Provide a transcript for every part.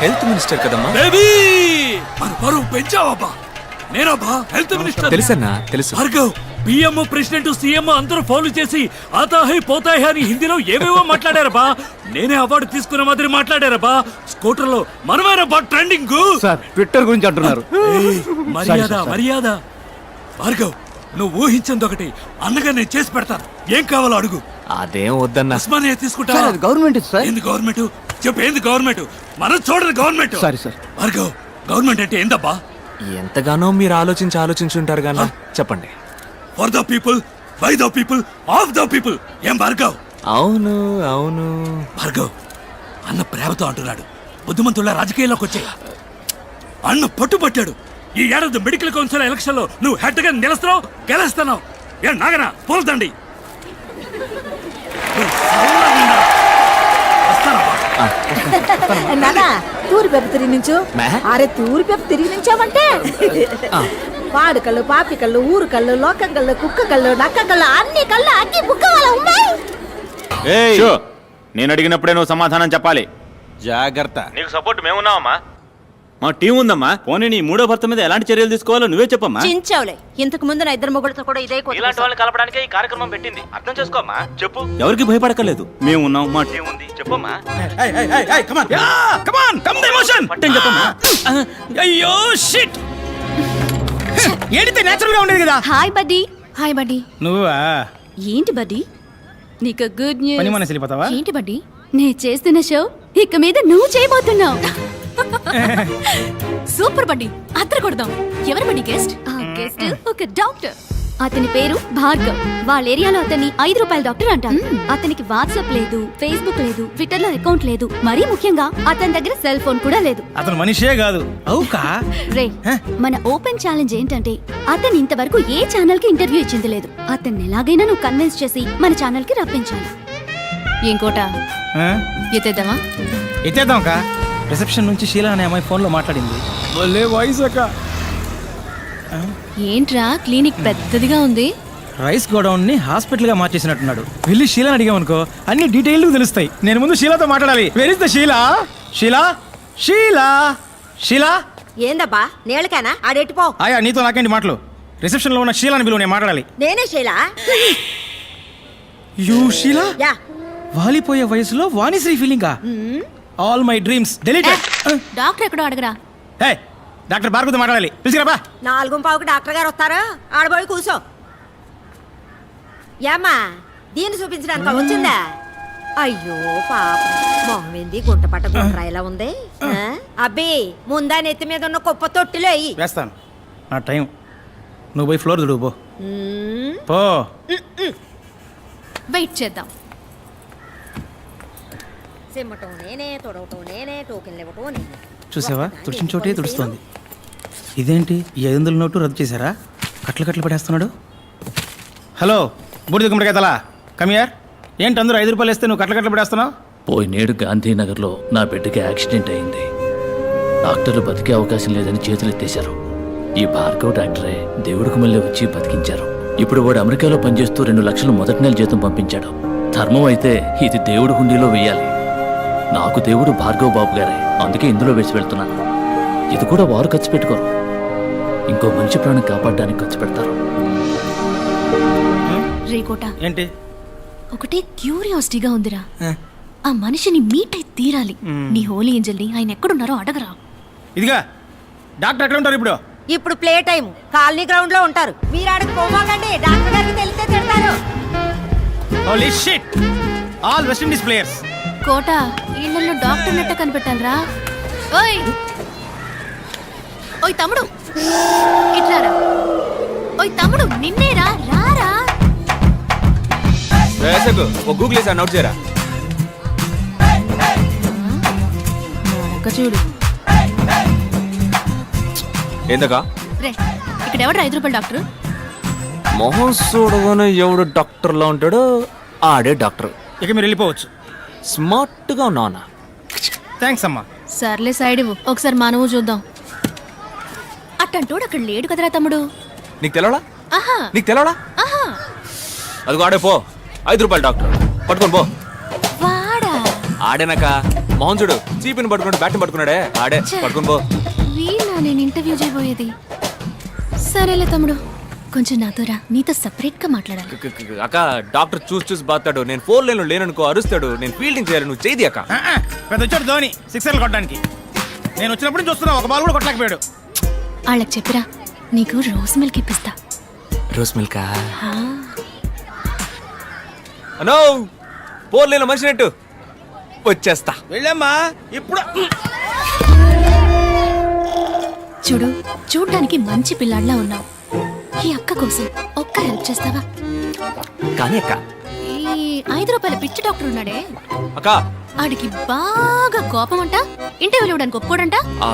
Health minister కదమ్మా. Baby మన పరువు పెంచావబ్బా. నేనబ్బా హెల్త్ మినిస్టర్. తెలుసన్నా తెలుసు. భార్గవ్ పిఎం ప్రెసిడెంట్ సీఎం అందరూ ఫౌలు చేసి ఆతాహై పోతాహై అని హిందీలో ఏవేవో మాట్లాడారబ్బా. నేనే అవార్డు తీసుకున్న మాదిరి మాట్లాడారబ్బా. స్కూటర్ లో మనమేనబ్బా ట్రెండింగ్. సార్ ట్విట్టర్ గురించి అంటున్నారు. మర్యాద మర్యాద. భార్గవ్ నువ్వు ఊహించింది ఒకటి, అన్నగా నేను చేసి పెడతాను. ఏం కావాలో అడుగు. అదేం వద్దన్నా. ఉస్మానియా తీసుకుంటా. Government sir. ఏంది గవర్నమెంట్? చెప్పు ఏంది గవర్నమెంట్? మనం చూడదు government. Sorry sir. Bhargav government అంటే ఏందబ్బా? ఎంతగానో మీరు ఆలోచించుంటారు గానా. చెప్పండి. For the people, by the people, of the people. ఏం భార్గవ్? అవును అవును. భార్గవ్ అన్న ప్రేమతో అంటున్నాడు. బుద్ధిమంతుల రాజకీయాల్లోకి వచ్చే అన్న పట్టుబట్టాడు. ఈ ఏడాది మెడికల్ కౌన్సిల్ ఎలక్షన్ లో నువ్వు హెడ్ గా నిలుస్తున్నావు, గెలుస్తున్నావు. ఏ నాగనా పోల్దండి. నానా తూరి పెప్ప తిరిగి నుంచు. అరే తూరి పెప్ప తిరిగి నుంచావంటే పాడు కళ్ళు, పాపి కళ్ళు, ఊరు కళ్ళు, లోకం కళ్ళు, కుక్క కళ్ళు, నక్క కళ్ళు, అన్ని కళ్ళు అగ్గి బుక్క వాళ్ళ ఉన్నాయి. నేను అడిగినప్పుడే నువ్వు సమాధానం చెప్పాలి. జాగ్రత్త. నీకు సపోర్ట్ మేమున్నావమ్మా. మా టీం ఉందమ్మా. పోనీ నీ మూడో భర్త మీద ఎలాంటి చర్యలు తీసుకోవాలో నువ్వే చెప్పమ్మా. చించావులే. ఇంతకు ముందు నా ఇద్దరు మొగుడుతో కూడా ఇదే ఇలాంటి వాళ్ళని కలపడానికి ఈ కార్యక్రమం పెట్టింది. అర్థం చేసుకోమ్మా. చెప్పు. ఎవరికి భయపడకలేదు. మేము ఉన్నాం, మా టీం ఉంది. చెప్పమ్మా. చెప్పమ్మా. అయ్యో షిట్. ఏడితే నేచురల్ గా ఉండేది కదా. Hi buddy. Hi buddy. నువ్వా? ఏంటి బడ్డీ నీకు గుడ్ న్యూస్. పని మనసు వెళ్ళిపోతావా? ఏంటి బడ్డీ నేను చేస్తున్న షో ఇక మీద నువ్వు చేయబోతున్నావు. సూపర్ బడ్డీ. అద్దరు కొడదాం. ఎవరు బడ్డీ గెస్ట్? గెస్ట్ ఒక డాక్టర్. అతని పేరు భార్గవ్. వాళ్ళ ఏరియాలో అతన్ని ₹5 డాక్టర్ అంటారు. అతనికి వాట్సాప్ లేదు, ఫేస్బుక్ లేదు, ట్విట్టర్ లో అకౌంట్ లేదు. మరీ ముఖ్యంగా అతని దగ్గర సెల్ ఫోన్ కూడా లేదు. అతను మనిషే కాదు. అవుకా రే మన ఓపెన్ ఛాలెంజ్ ఏంటంటే అతను ఇంతవరకు ఏ ఛానల్ కి ఇంటర్వ్యూ ఇచ్చింది లేదు. అతన్ని ఎలాగైనా నువ్వు కన్విన్స్ చేసి మన ఛానల్ కి రప్పించాలి. ఇంకోట ఎత్తేద్దామా? ఎత్తేద్దాం కా. రిసెప్షన్ నుంచి షీలా అనే అమ్మాయి ఫోన్ లో మాట్లాడింది. వాయిస్ అక్క. ఏంట్రా క్లినిక్ పెద్దదిగా ఉంది. రైస్ గోడౌన్ ని హాస్పిటల్ గా మార్చేసినట్టున్నాడు. వెళ్ళి షీలాని అడిగామనుకో అన్ని డీటెయిల్ తెలుస్తాయి. నేను ముందు షీలాతో మాట్లాడాలి. Where is the Sheela? Sheela Sheela Sheela. ఏందబ్బా నేళ్ళకేనా ఆడెట్టిపో. ఆయా నీతో నాకేంటి మాటలు? రిసెప్షన్ లో ఉన్న షీలాని పిలువు, నేను మాట్లాడాలి. నేనే శైలా. యూ షీలా? యా. వాలిపోయే వయసులో వాణిశ్రీ ఫీలింగా? All my dreams deleted. Doctor ఎక్కడో అడగరా. హే డాక్టర్ భార్గవతో మాట్లాడాలి. పిలిచిరాబా. 4:15కి డాక్టర్ గారు వస్తారు. ఆడబోయి కూర్చో. ఏమ్మా దీన్ని చూపించడానికి వచ్చిందా? అయ్యో పాప మొహం ఏంది గుంట పట్ట గుండ్రా ఇలా ఉంది. అబ్బి ముందా నెత్తి మీద ఉన్న కుప్ప తొట్టిలో అయ్యి వేస్తాను. నా టైం. నువ్వు పోయి ఫ్లోర్ దుడువు పో. వెయిట్ చేద్దాం. సిమ్మటం నేనే, తొడవటం నేనే, టోకెన్లు ఇవ్వటం నేనే. చూసావా తుడిచిన చోటే తుడుస్తోంది. ఇదేంటి ఈ 500 నోటు రద్దు చేశారా? కట్లు పడేస్తున్నాడు. హలో బూడిద గుమ్మడికాయ తలా కమియార్. ఏంటి అందరూ ₹5 వేస్తే నువ్వు కట్లు పడేస్తున్నావు? పోయినేడు గాంధీనగర్లో నా బిడ్డకి యాక్సిడెంట్ అయింది. డాక్టర్లు బతికే అవకాశం లేదని చేతులెత్తేశారు. ఈ భార్గవ్ డాక్టరే దేవుడికి మళ్ళీ వచ్చి బతికించారు. ఇప్పుడు వాడు అమెరికాలో పనిచేస్తూ 2 లక్షలు మొదటి నెల జీతం పంపించాడు. ధర్మం అయితే ఇది దేవుడి హుండీలో వేయాలి. నాకు దేవుడు భార్గవ్ బాబు గారే, అందుకే ఇందులో వేసి వెళ్తున్నాను. ఇది కూడా వారు ఖర్చు పెట్టుకోరు, ఇంకో మంచి ప్రాణం కాపాడడానికి ఖర్చు పెడతారు. రేకోట ఏంటి ఒకటే క్యూరియాసిటీగా ఉందిరా. ఆ మనిషిని మీట్ అయి తీరాలి. నీ హోలీ ఏంజల్ ని ఆయన ఎక్కడున్నారో అడగరా. ఇదిగా డాక్టర్ ఎక్కడ ఉంటారు ఇప్పుడు? ఇప్పుడు ప్లే టైం కాలనీ గ్రౌండ్ లో ఉంటారు. మీరు ఆడకు పోమాకండి, డాక్టర్ గారికి తెలిస్తే తిడతారు. Holy shit. All West Indies players. కోట ఇళ్లలో డాక్టర్ నెట్ట కనిపెట్టాలరా. ఓయ్ ఓయ్ తమ్ముడు ఇట్లారా. ఓయ్ తమ్ముడు నిన్నేరా, రారా. గూగుల్ వేసి నోట్ చేయరా. చూడు ఏందకా రే ఇక్కడ ఎవడు ₹5 డాక్టర్? మొహం చూడగానే ఎవడు డాక్టర్ లా ఉంటాడో ఆడే డాక్టర్. ఇక మీరు వెళ్ళిపోవచ్చు. స్మార్ట్ గా ఉన్నావునా. థ్యాంక్స్ అమ్మా. సర్లే సైడ్ ఇవ్వు, ఒకసారి మనము చూద్దాం. అట్టంటోడు అక్కడ లేడు కదరా తమ్ముడు. నీకు తెలవడా? ఆహా నీకు తెలవడా? ఆహా అదిగో ఆడే పో. ₹5 డాక్టర్ పట్టుకొని పో. వాడా ఆడేనాక మోహన్ చూడు చీపిని పట్టుకున్నాడు బ్యాట్ని పట్టుకున్నాడే ఆడే పట్టుకుని పో. వీళ్ళ నేను ఇంటర్వ్యూ చేయబోయేది. సరేలే తమ్ముడు, కొంచెం నాతో రా, నీతో సపరేట్ గా మాట్లాడాలి. అక్క డాక్టర్ చూసి బాతాడు. నేను 4 లైన్లో లేననుకో అరుస్తాడు. నేను ఫీల్డింగ్ చేయాలి, నువ్వు చేయి అక్క. పెద్ద వచ్చాడు ధోని సిక్సర్లు కొట్టడానికి. నేను వచ్చినప్పుడు చూస్తున్నా, ఒక బాల్ కూడా కొట్టలేకపోయాడు. వాళ్ళకి చెప్పిరా, నీకు రోజ్ మిల్క్ ఇప్పిస్తా. రోజ్ మిల్కా? అనో 4 లైన్లో మనిషి నెట్టు వచ్చేస్తా. వెళ్ళమ్మా ఇప్పుడు. చూడు, చూడ్డానికి మంచి పిల్లాడిలా ఉన్నావు. ఈ అక్క కోసం ఒక్క హెల్ప్ చేస్తావా? కానీ అక్క, ఈ 5 రూపాయల పిచ్చి డాక్టర్ ఉన్నాడే, అక్క ఆడికి బాగా కోపం అంట, ఇంటర్వ్యూలు ఇవ్వడానికి ఒప్పుకోడంట. ఆ,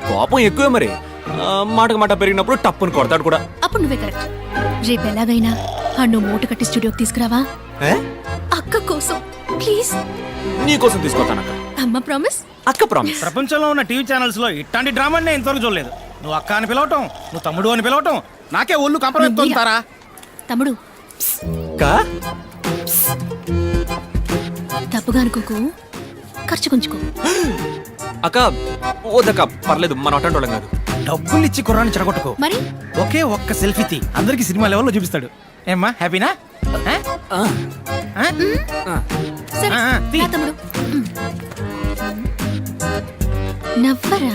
కోపం ఎక్కువే మరి. మాటకు మాట పెరిగినప్పుడు టప్పుని కొడతాడు కూడా. అప్పుడు నువ్వే కరెక్ట్. రేపు ఎలాగైనా ఆడు మూట కట్టి స్టూడియోకి తీసుకురావా? ఏ? అక్క కోసం ప్లీజ్. నీకోసం తీసుకొస్తానక్క. అమ్మ ప్రామిస్. అక్క ప్రామిస్. ప్రపంచంలో ఉన్న టీవీ ఛానల్స్ లో ఇట్లాంటి డ్రామాని నేను ఇంతవరకు చూడలేదు. నువ్వు అక్క అని పిలవటం, నువ్వు తమ్ముడు అని పిలవటం, నాకే ఒళ్ళు కంపరెత్తారా. తమ్ముడు అక్క తప్పుగా అనుకోకు, ఖర్చు కొంచుకో. అక్క ఓదక్క పర్లేదు, మన అటెండ్ వాళ్ళం కాదు. డబ్బులు ఇచ్చి కుర్రాన్ని చెడగొట్టుకో. మరి ఒకే ఒక్క సెల్ఫీ తీ, అందరికి సినిమా లెవెల్లో చూపిస్తాడు. ఏమ్మా హ్యాపీనా? సరే తీ. రా తమ్ముడు. నవ్వరా?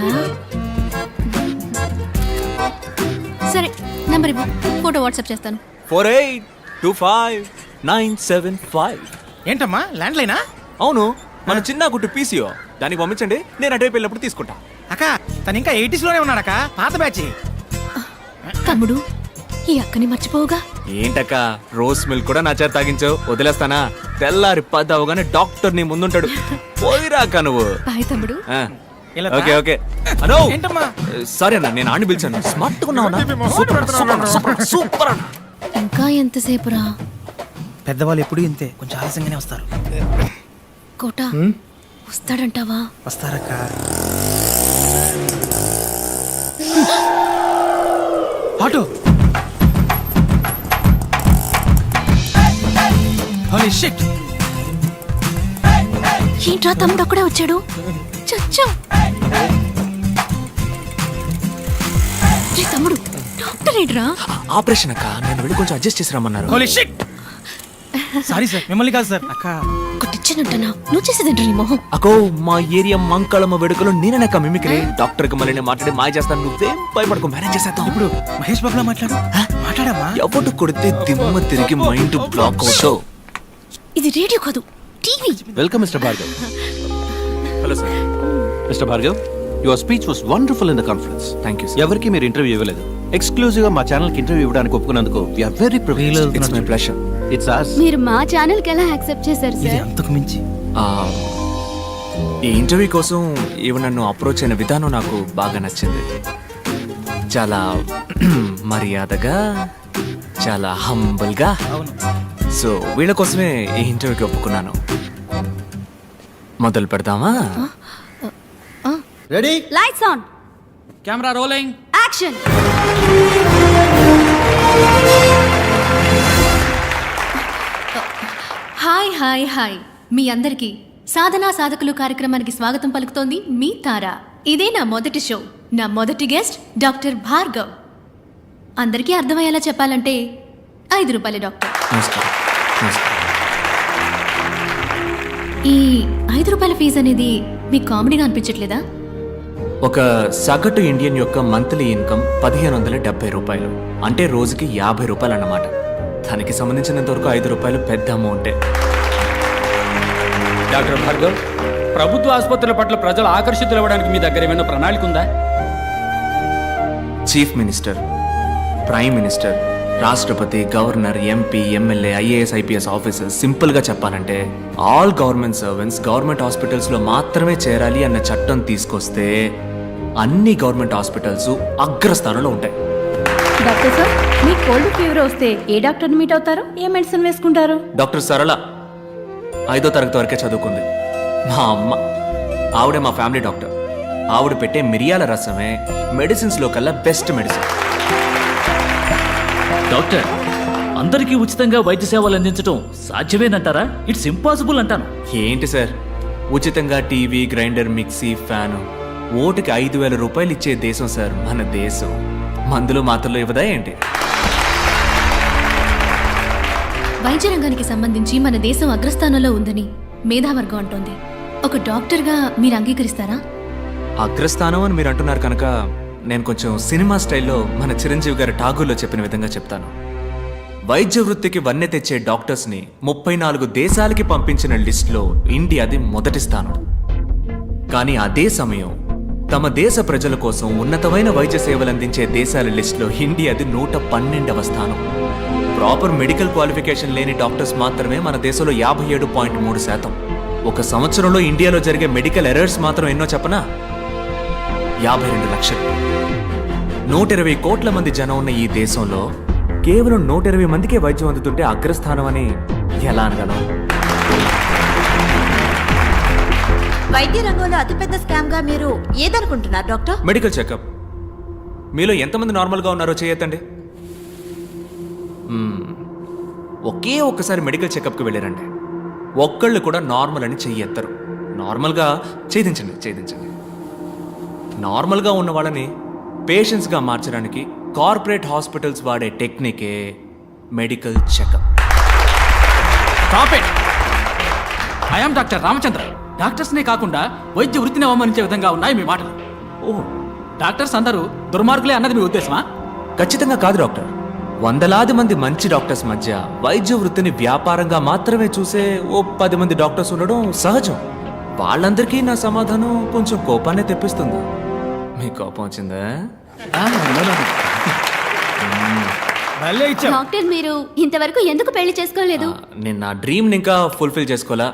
సరే నంబర్ ఇవ్వు, ఫోటో వాట్సాప్ చేస్తాను. 482597 ఏంటమ్మా ల్యాండ్ లైనా? అవును, మన చిన్న గుట్టు పీసీఓ. దానికి పంపించండి, నేను అటువైపు వెళ్ళినప్పుడు తీసుకుంటా. అక్క తను ఇంకా 80s లోనే ఉన్నాడక్క, పాత బ్యాచ్. తమ్ముడు, ఈ అక్కని మర్చిపోవుగా. ఏంటక్క రోజ్ మిల్క్ కూడా నా చేత తాగించావు, వదిలేస్తానా? తెల్లారి 10 అవగానే డాక్టర్ నీ ముందుంటాడు. పోయిరాక నువ్వు. బాయ్ తమ్ముడు. ఆ, ఇలా ఓకే ఓకే. అనో ఏంటమ్మా? సరే అన్న, నేను ఆడిని పిలిచాను. స్మార్ట్ గా ఉన్నావు అన్న. సూపర్ అన్న, సూపర్ అన్న, సూపర్ అన్న, సూపర్ అన్న. ఇంకా ఎంతసేపురా? పెద్దవాళ్ళు ఎప్పుడు ఇంతే, కొంచెం ఆలస్యంగానే వస్తారు. కోట వస్తాడంటావా? వస్తారక్క. ఆటో. Holy shit. ఏంట్రా తమ్ముడు అక్కడే వచ్చాడు? చచ్చా. రే తమ్ముడు, డాక్టర్ ఏంట్రా? ఆపరేషన్ అక్క, నేను వెళ్ళి కొంచెం అడ్జస్ట్ చేసి రమ్మన్నారు. Holy shit. సారీ సార్, మిమ్మల్ని కాదు సార్. అక్క కొట్టిచ్చానంటనా? నువ్వు చేసేదంట నీ మొహం. అకో మా ఏరియా మంకళమ్మ వేడుకలో నేనక మిమిక్రీ. డాక్టర్ కి మళ్ళీ నేను మాట్లాడి మాయ చేస్తాను. నువ్వేం భయపడకు, మేనేజ్ చేసేద్దాం. ఇప్పుడు మహేష్ బాబులా మాట్లాడమ్మా. ఎవడు కొడితే దిమ్మ తిరిగి మైండ్ బ్లాక్ అవుతావు. ఇది రేడియో కాదు, TV. Welcome, Mr. Bhargav. Hello sir. Mr. Bhargav, your speech was wonderful in the conference. Thank you. ఎవరికి మీరు ఇంటర్వ్యూ ఇవ్వలేదు. ఎక్స్క్లూజివ్ గా మా ఛానల్ కి ఇంటర్వ్యూ ఇవ్వడానికి ఒప్పుకున్నందుకు we are very privileged. It's my pleasure. It's ours. మీరు మా ఛానల్ కి ఎలా యాక్సెప్ట్ చేశారు ఇది సార్? అంతకు మించి. ఈ ఇంటర్వ్యూ కోసం ఈవెన్ నన్ను అప్రోచ్ అయిన విధానం నాకు బాగా నచ్చింది. చాలా మర్యాదగా, చాలా హంబుల్గా. అవును. సో వీళ్ళ కోసమే ఈ ఇంటర్వ్యూకి ఒప్పుకున్నాను. మొదలు పెడదామా? Ready? Lights on, camera rolling, action. Hi hi hi, మీ అందరికీ సాధనా సాధకులు కార్యక్రమానికి స్వాగతం పలుకుతోంది మీ తార. ఇదే నా మొదటి షో. నా మొదటి గెస్ట్ డాక్టర్ భార్గవ్. అందరికీ అర్థమయ్యేలా చెప్పాలంటే 5 రూపాయల డాక్టర్. నమస్కారం. నమస్కారం. ఈ 5 రూపాయల ఫీజు అనేది మీకు కామెడీగా అనిపించట్లేదా? ఒక సగటు ఇండియన్ యొక్క మంత్లీ ఇన్కమ్ 1570 రూపాయలు, అంటే రోజుకి 50 రూపాయలు అన్నమాట. దానికి సంబంధించినంత వరకు 5 రూపాయలు పెద్ద అమౌంటే. డాక్టర్ భార్గవ్, ప్రభుత్వ ఆసుపత్రుల పట్ల ప్రజలు ఆకర్షితులు అవ్వడానికి మీ దగ్గర ఏమైనా ప్రణాళిక ఉందా? చీఫ్ మినిస్టర్, ప్రైమ్ మినిస్టర్, రాష్ట్రపతి, governor, MP, MLA, IAS, IPS officers, సింపుల్గా చెప్పాలంటే ఆల్ గవర్నమెంట్ సర్వెంట్స్ గవర్నమెంట్ హాస్పిటల్స్లో మాత్రమే చేరాలి అన్న చట్టం తీసుకొస్తే అన్ని గవర్నమెంట్ హాస్పిటల్స్ అగ్రస్థానంలో ఉంటాయి. డాక్టర్ సార్, మీ కోల్డ్ ఫీవర్ వస్తే ఏ డాక్టర్ని మీట్ అవుతారు? ఏ మెడిసిన్ వేసుకుంటారు? డాక్టర్ సరళ 5వ తరగతి వరకే చదువుకుంది. మా అమ్మ, ఆవిడే మా ఫ్యామిలీ డాక్టర్. ఆవిడ పెట్టే మిరియాల రసమే మెడిసిన్స్లో కల్లా బెస్ట్ మెడిసిన్. డాక్టర్, అందరికీ ఉచితంగా వైద్య సేవలు అందించడం సాధ్యమేనంటారా? ఇట్స్ ఇంపాసిబుల్ అంటాను. ఏంటి సార్, ఉచితంగా టీవీ, గ్రైండర్, మిక్సీ, ఫ్యాను, ఓటుకి 5,000 రూపాయలు ఇచ్చే దేశం సార్ మన దేశం. మందులు మాత్రలు ఇవ్వదా ఏంటి? వైద్య రంగానికి సంబంధించి మన దేశం అగ్రస్థానంలో ఉందని మేధావర్గం అంటోంది. ఒక డాక్టర్గా మీరు అంగీకరిస్తారా? అగ్రస్థానం అని మీరు అంటున్నారు కనుక నేను కొంచెం సినిమా స్టైల్లో మన చిరంజీవి గారి ఠాగూర్లో చెప్పిన విధంగా చెప్తాను. వైద్య వృత్తికి వన్నె తెచ్చే డాక్టర్స్ని 34 దేశాలకి పంపించిన లిస్టులో ఇండియాది మొదటి స్థానం. కానీ అదే సమయం తమ దేశ ప్రజల కోసం ఉన్నతమైన వైద్య సేవలు అందించే దేశాల లిస్టులో ఇండియాది 112వ స్థానం. ప్రాపర్ మెడికల్ క్వాలిఫికేషన్ లేని డాక్టర్స్ మాత్రమే మన దేశంలో 57.3%. ఒక సంవత్సరంలో ఇండియాలో జరిగే మెడికల్ ఎర్రర్స్ మాత్రం ఎన్నో చెప్పనా? 52 లక్షలు. 120 కోట్ల మంది జనం ఉన్న ఈ దేశంలో కేవలం 120 మందికే వైద్యం అందుతుంటే అగ్రస్థానం అని ఎలా అనగలం? వైద్య రంగంలో అతిపెద్ద స్కామ్ గా మీరు ఏదనుకుంటున్నారు డాక్టర్? Medical checkup. మీలో ఎంతమంది నార్మల్గా ఉన్నారో చేయొద్దండి. ఒకే ఒక్కసారి మెడికల్ చెకప్కి వెళ్ళారండి, ఒక్కళ్ళు కూడా నార్మల్ అని చెయ్యెత్తరు. నార్మల్గా ఛేదించండి. నార్మల్గా ఉన్న వాళ్ళని పేషెంట్స్గా మార్చడానికి కార్పొరేట్ హాస్పిటల్స్ వాడే టెక్నికే medical checkup. I am doctor Ramachandra. డాక్టర్స్నే కాకుండా వైద్య వృత్తిని అవమానించే విధంగా ఉన్నాయి మీ మాటలు. ఓ, డాక్టర్స్ అందరూ దుర్మార్గులే అన్నది మీ ఉద్దేశమా? ఖచ్చితంగా కాదు డాక్టర్. వందలాది మంది మంచి డాక్టర్స్ మధ్య వైద్య వృత్తిని వ్యాపారంగా మాత్రమే చూసే ఓ 10 మంది డాక్టర్స్ ఉండడం సహజం. వాళ్ళందరికీ నా సమాధానం కొంచెం కోపాన్ని తెప్పిస్తుంది. మీ కోపం వచ్చిందా? డాక్టర్, మీరు ఇంతవరకు ఎందుకు పెళ్లి చేసుకోలేదు? నేను నా డ్రీమ్ని ఇంకా ఫుల్ఫిల్ చేసుకోవాలా.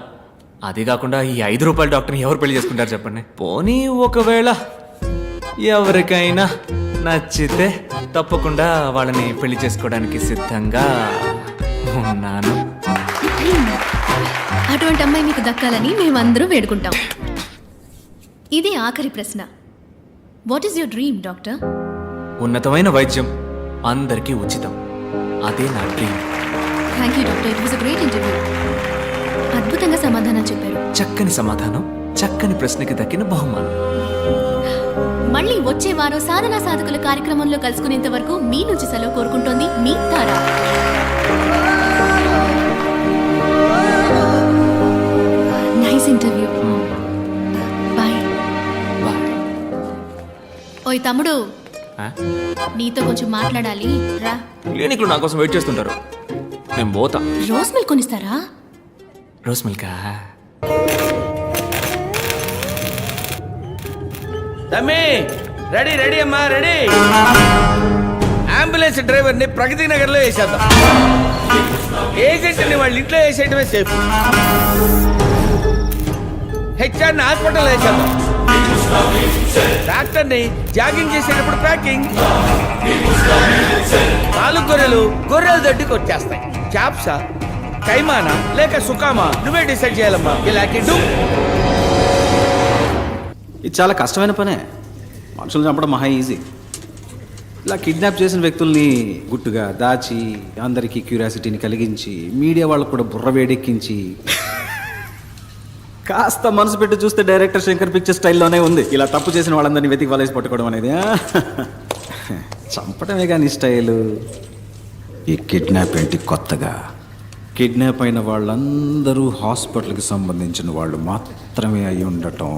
అది కాకుండా ఈ 5 రూపాయల డాక్టర్ని ఎవరు పెళ్లి చేసుకుంటారు చెప్పండి? పోనీ ఒకవేళ ఎవరికైనా నచ్చితే తప్పకుండా వాళ్ళని పెళ్లి చేసుకోవడానికి సిద్ధంగా ఉన్నాను. అటువంటి అమ్మాయి మీకు దక్కాలని మేమందరూ వేడుకుంటాం. ఇది ఆఖరి ప్రశ్న. What is your dream doctor? ఉన్నతమైన వైద్యం, అందరికీ ఉచితం. అదే నా dream. Thank you doctor, it was a great interview. అద్భుతంగా సమాధానం చెప్పారు. చక్కని సమాధానం, చక్కని ప్రశ్నకి దక్కిన బహుమానం. మళ్ళీ వచ్చే వారం సాధనా సాధకుల కార్యక్రమంలో కలుసుకునేంత వరకు మీ నుంచి సెలవు కోరుకుంటోంది మీ తారా. Nice interview. బాయ్. ఓయ్ తమ్ముడు, నీతో కొంచెం మాట్లాడాలి, రా. క్లినిక్లో నా కోసం వెయిట్ చేస్తుంటారు, నేను పోతా. రోజ్ మిల్క్ కొనిస్తారా? రోజ్ మిల్కా? తమ్మి, రెడీ అమ్మా, రెడీ. అంబులెన్స్ డ్రైవర్ని ప్రగతి నగర్లో వేసేద్దాం. ఏజెంట్ని వాళ్ళ ఇంట్లో వేసేయటమే సేఫ్. హెచ్ఆర్ని హాస్పిటల్ వేసేద్దాం. డాక్టర్ని జాగింగ్ చేసేటప్పుడు ప్యాకింగ్. 4 గొర్రెల దొడ్డికి వచ్చేస్తాయి. చాప్సా, కైమానా లేక సుకామా, నువ్వే డిసైడ్ చేయాలమ్మా. ఇలాంటి ఇది చాలా కష్టమైన పనే. మనుషులు చంపడం మహా ఈజీ. ఇలా కిడ్నాప్ చేసిన వ్యక్తుల్ని గుట్టుగా దాచి, అందరికీ క్యూరియాసిటీని కలిగించి, మీడియా వాళ్ళకు కూడా బుర్ర వేడెక్కించి, కాస్త మనసు పెట్టి చూస్తే డైరెక్టర్ శంకర్ పిక్చర్ స్టైల్లోనే ఉంది. ఇలా తప్పు చేసిన వాళ్ళందరినీ వెతికి వలేసి పట్టుకోవడం అనేది. చంపడమే కానీ స్టైలు. ఈ కిడ్నాప్ ఏంటి కొత్తగా? కిడ్నాప్ అయిన వాళ్ళందరూ హాస్పిటల్కి సంబంధించిన వాళ్ళు మాత్రమే అయి ఉండటం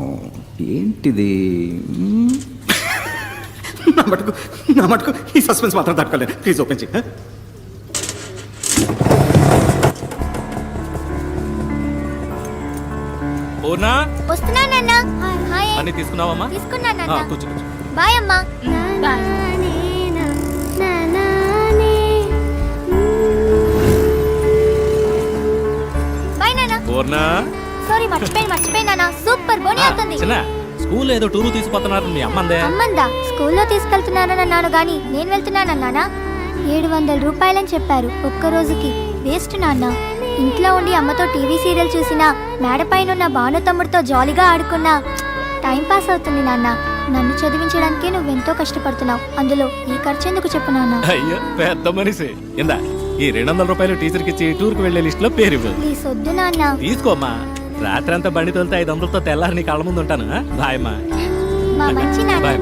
ఏంటిది? నా మటుకు ఈ సస్పెన్స్ మాత్రం తట్టుకోలేదు. ప్లీజ్ ఓపెన్ చేయి. అన్ని తీసుకున్నావమ్మా? కూర్చో. బాయ్ అమ్మా. సారీ, మర్చిపోయినా. సూపర్ బోని అవుతుంది. స్కూల్ ఏదో టూరు తీసుకుపోతున్నారు, మీ అమ్మందే. అమ్మందా? స్కూల్లో తీసుకెళ్తున్నానన్నాను గాని నేను వెళ్తున్నానన్నానా? 700 రూపాయలని చెప్పారు ఒక్క రోజుకి. వేస్ట్ నాన్న. ఇంట్లో ఉండి అమ్మతో టీవీ సీరియల్ చూసినా, మేడపైనున్న భాను తమ్ముడితో జాలీగా ఆడుకున్నా టైం పాస్ అవుతుంది నాన్న. నన్ను చదివించడానికే నువ్వెంతో కష్టపడుతున్నావు. అందులో ఈ ఖర్చు ఎందుకు చెప్పు నాన్న? అయ్యో పెద్ద మనిషి. ఇందా ఈ 200 రూపాయలు టీచర్కి ఇచ్చి టూర్కి వెళ్లే లిస్ట్ లో పేరు ఇవ్వు. ప్లీజ్ వద్దు నాన్న. తీసుకోమ్మా. రాత్రి అంతా బండి తోలితే 500తో తెల్లారి నీ కళ్ళ ముందు ఉంటాను. బాయ్ అమ్మా. మా మంచి నాన్న. బాయ్.